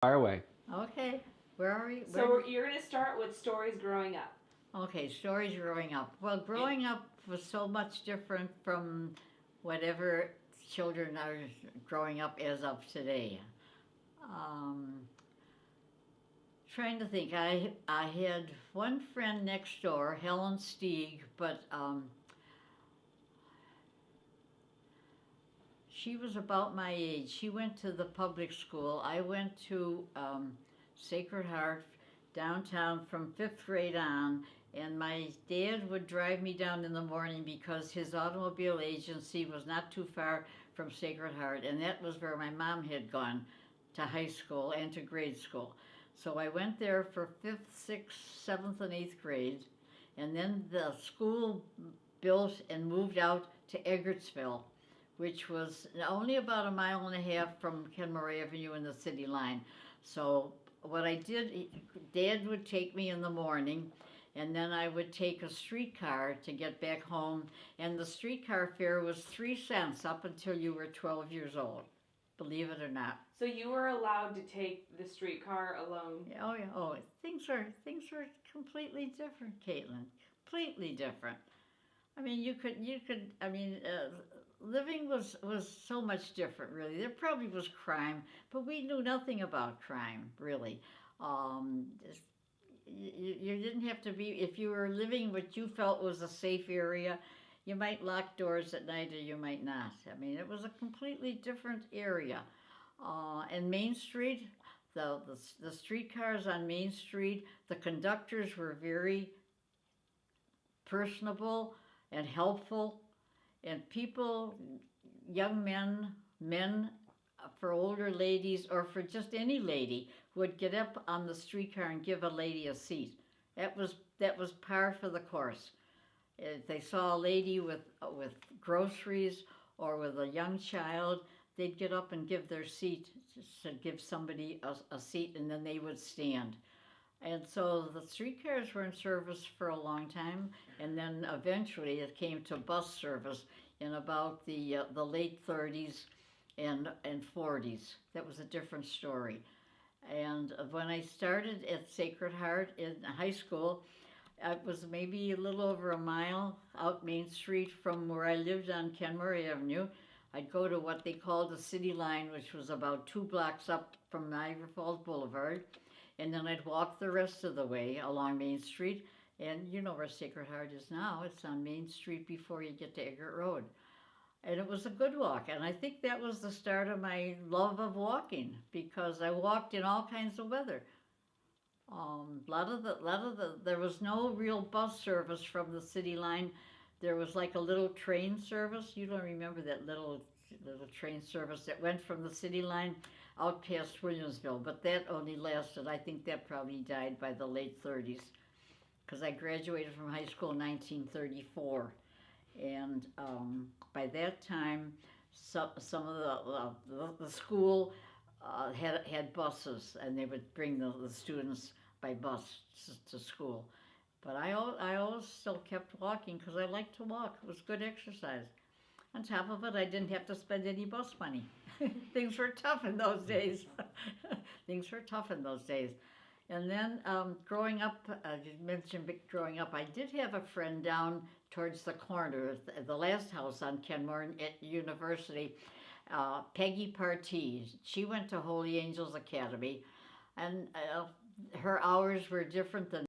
Fire away. Okay, where are we? So you're going to start with stories growing up. Okay, stories growing up. Well, growing up was so much different from whatever children are growing up as of today. Um, Trying to think, I had one friend next door, Helen Stieg, but she was about my age. She went to the public school. I went to Sacred Heart downtown from fifth grade on, and my dad would drive me down in the morning because his automobile agency was not too far from Sacred Heart, and that was where my mom had gone to high school and to grade school. So I went there for fifth, sixth, seventh, and eighth grade, and then the school built and moved out to Eggertsville, which was only about a mile and a half from Kenmore Avenue in the city line. So what I did, Dad would take me in the morning, and then I would take a streetcar to get back home, and the streetcar fare was 3 cents up until you were 12 years old, believe it or not. So you were allowed to take the streetcar alone. Oh yeah, oh, things are completely different, Caitlin. Completely different. I mean, you could. I mean, living was so much different. Really, there probably was crime, but we knew nothing about crime. Really, just, you didn't have to be. If you were living what you felt was a safe area, you might lock doors at night, or you might not. I mean, it was a completely different area. And Main Street, the streetcars on Main Street, the conductors were very personable and helpful, and people, young men for older ladies, or for just any lady, would get up on the streetcar and give a lady a seat. That was par for the course. If they saw a lady with groceries or with a young child, they'd get up and give their seat, to give somebody a seat, and then they would stand. And so the streetcars were in service for a long time, and then eventually it came to bus service in about the late 30s and 40s. That was a different story. And when I started at Sacred Heart in high school, it was maybe a little over a mile out Main Street from where I lived on Kenmore Avenue. I'd go to what they called the City Line, which was about 2 blocks up from Niagara Falls Boulevard, and then I'd walk the rest of the way along Main Street. And you know where Sacred Heart is now. It's on Main Street before you get to Eggert Road. And it was a good walk. And I think that was the start of my love of walking, because I walked in all kinds of weather. There was no real bus service from the city line. There was like a little train service. You don't remember that little train service that went from the city line out past Williamsville, but that only lasted, I think that probably died by the late 30s, because I graduated from high school in 1934. And by that time, some of the school had buses, and they would bring the students by bus to school. But I always still kept walking because I liked to walk. It was good exercise. On top of it, I didn't have to spend any bus money. Things were tough in those days. Things were tough in those days. And then growing up, you mentioned growing up, I did have a friend down towards the corner, the last house on Kenmore at University, Peggy Partee. She went to Holy Angels Academy, and her hours were different than